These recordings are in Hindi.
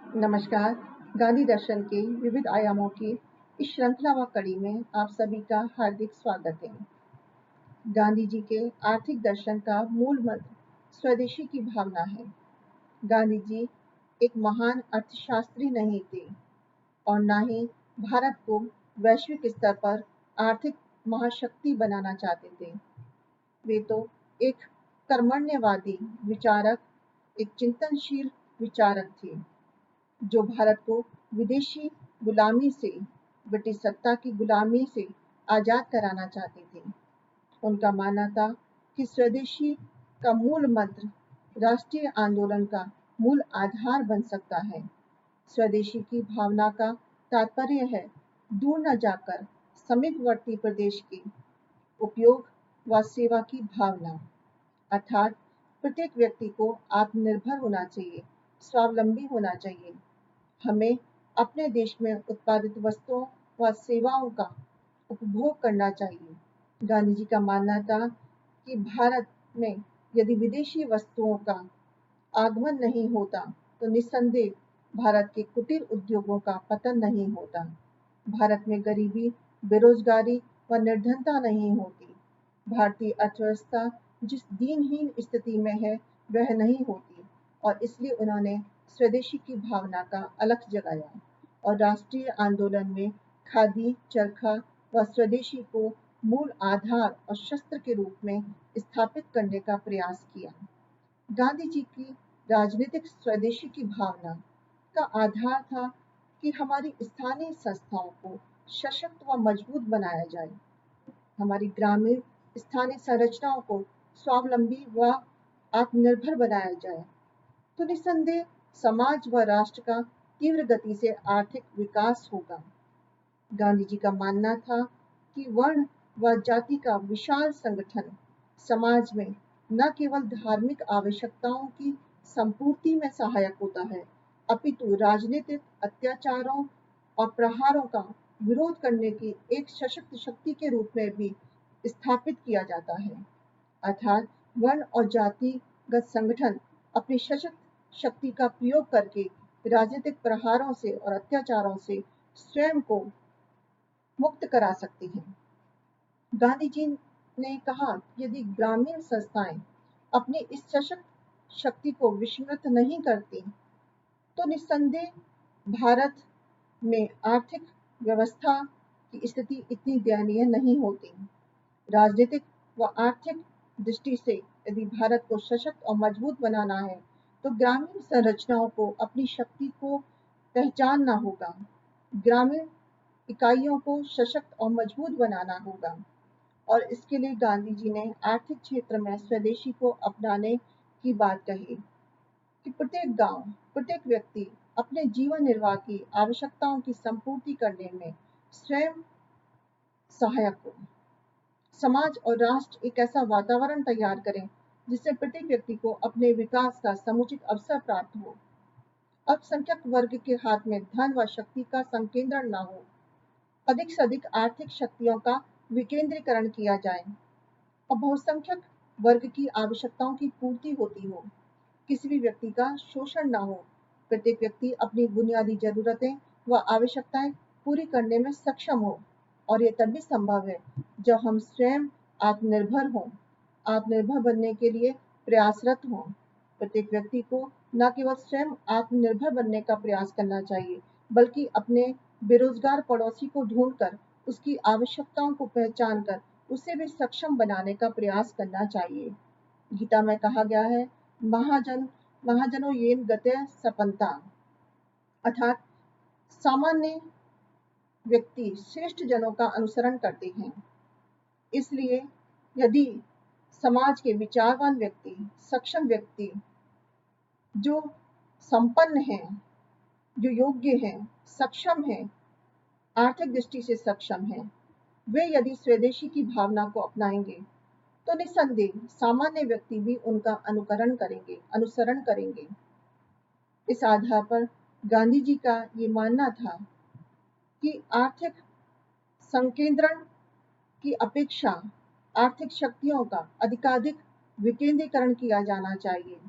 नमस्कार। गांधी दर्शन के विविध आयामों की इस श्रृंखला व कड़ी में आप सभी का हार्दिक स्वागत है। गांधी जी के आर्थिक दर्शन का मूल मंत्र स्वदेशी की भावना है। गांधी जी एक महान अर्थशास्त्री नहीं थे और न ही भारत को वैश्विक स्तर पर आर्थिक महाशक्ति बनाना चाहते थे। वे तो एक कर्मण्यवादी विचारक, एक चिंतनशील विचारक थे जो भारत को विदेशी गुलामी से, ब्रिटिश सत्ता की गुलामी से आजाद कराना चाहते थे। उनका मानना था कि स्वदेशी का मूल मंत्र राष्ट्रीय आंदोलन का मूल आधार बन सकता है। स्वदेशी की भावना का तात्पर्य है दूर न जाकर समीपवर्ती प्रदेश के उपयोग व सेवा की भावना, अर्थात प्रत्येक व्यक्ति को आत्मनिर्भर होना चाहिए, स्वावलंबी होना चाहिए। हमें अपने देश में उत्पादित वस्तुओं व सेवाओं का उपभोग करना चाहिए। गांधी जी का मानना था कि भारत में यदि विदेशी वस्तुओं का आगमन नहीं होता तो निस्संदेह भारत के कुटीर उद्योगों का पतन नहीं होता, भारत में गरीबी, बेरोजगारी व निर्धनता नहीं होती, भारतीय अर्थव्यवस्था जिस दीनहीन स्थिति में है वह नहीं होती। और इसलिए उन्होंने स्वदेशी की भावना का अलख जगाया और राष्ट्रीय आंदोलन में खादी, चरखा व स्वदेशी को मूल आधार और शस्त्र के रूप में स्थापित करने का प्रयास किया। गांधी जी की राजनीतिक स्वदेशी की भावना का आधार था कि हमारी स्थानीय संस्थाओं को सशक्त व मजबूत बनाया जाए, हमारी ग्रामीण स्थानीय संरचनाओं को स्वावलंबी व आत्मनिर्भर बनाया जाए, तो निस्संदेह समाज व राष्ट्र का तीव्र गति से आर्थिक विकास होगा। गांधी जी का मानना था कि वर्ण व जाति का विशाल संगठन समाज में न केवल धार्मिक आवश्यकताओं की संपूर्ति में सहायक होता है, अपितु राजनीतिक अत्याचारों और प्रहारों का विरोध करने की एक सशक्त शक्ति के रूप में भी स्थापित किया जाता है। अर्थात वर्ण और जातिगत संगठन अपनी सशक्त शक्ति का प्रयोग करके राजनीतिक प्रहारों से और अत्याचारों से स्वयं को मुक्त करा सकते हैं। गांधी जी ने कहा कि यदि ग्रामीण संस्थाएं अपनी इस सशक्त शक्ति को विस्मृत नहीं करती तो निस्संदेह भारत में आर्थिक व्यवस्था की स्थिति इतनी दयनीय नहीं होती। राजनीतिक व आर्थिक दृष्टि से यदि भारत को सशक्त और मजबूत बनाना है तो ग्रामीण संरचनाओं को अपनी शक्ति को पहचानना होगा, ग्रामीण इकाइयों को सशक्त और मजबूत बनाना होगा। और इसके लिए गांधी जी ने आर्थिक क्षेत्र में स्वदेशी को अपनाने की बात कही कि प्रत्येक गांव, प्रत्येक व्यक्ति अपने जीवन निर्वाह की आवश्यकताओं की संपूर्ति करने में स्वयं सहायक हो। समाज और राष्ट्र एक ऐसा वातावरण तैयार करें जिससे प्रत्येक व्यक्ति को अपने विकास का समुचित अवसर प्राप्त हो। अल्पसंख्यक वर्ग के हाथ में धन व शक्ति का संकेंद्रण न हो, अधिक से अधिक आर्थिक शक्तियों का विकेंद्रीकरण किया जाए और बहुसंख्यक वर्ग की आवश्यकताओं की पूर्ति होती हो, किसी भी व्यक्ति का शोषण न हो, प्रत्येक व्यक्ति अपनी बुनियादी जरूरतें व आवश्यकताएं पूरी करने में सक्षम हो। और ये तभी संभव है जब हम स्वयं आत्मनिर्भर हों, आत्मनिर्भर बनने के लिए प्रयासरत हों। प्रत्येक व्यक्ति को न केवल स्वयं आत्मनिर्भर बनने का प्रयास करना चाहिए बल्कि अपने बेरोजगार पड़ोसी को ढूंढकर उसकी आवश्यकताओं को पहचान कर उसे भी सक्षम बनाने का प्रयास करना चाहिए। गीता में कहा गया है, महाजनो येन गतयः सपन्ता, अर्थात सामान्य व्यक्ति श्रेष्ठ जनों का अनुसरण करते हैं। इसलिए यदि समाज के विचारवान व्यक्ति, सक्षम व्यक्ति जो संपन्न हैं, जो योग्य हैं, सक्षम हैं, आर्थिक दृष्टि से सक्षम हैं, वे यदि स्वदेशी की भावना को अपनाएंगे तो निस्संदेह सामान्य व्यक्ति भी उनका अनुसरण करेंगे। इस आधार पर गांधी जी का ये मानना था कि आर्थिक संकेंद्रण की अपेक्षा आर्थिक शक्तियों का अधिकाधिक विकेंद्रीकरण किया जाना चाहिए।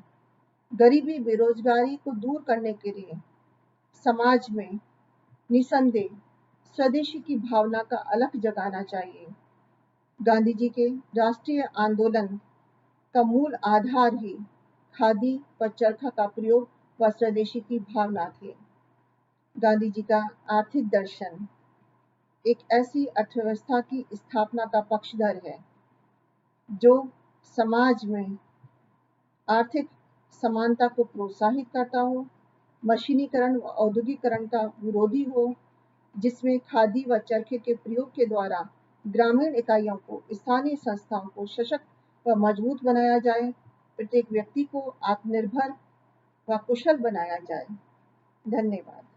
गरीबी, बेरोजगारी को दूर करने के लिए समाज में निसंदेह स्वदेशी की भावना का अलख जगाना चाहिए। गांधी जी के राष्ट्रीय आंदोलन का मूल आधार ही खादी व चरखा का प्रयोग व स्वदेशी की भावना थी। गांधी जी का आर्थिक दर्शन एक ऐसी अर्थव्यवस्था की स्थापना का पक्षधर है जो समाज में आर्थिक समानता को प्रोत्साहित करता हो, मशीनीकरण व औद्योगिकरण का विरोधी हो, जिसमें खादी व चरखे के प्रयोग के द्वारा ग्रामीण इकाइयों को, स्थानीय संस्थाओं को सशक्त व मजबूत बनाया जाए, प्रत्येक व्यक्ति को आत्मनिर्भर व कुशल बनाया जाए। धन्यवाद।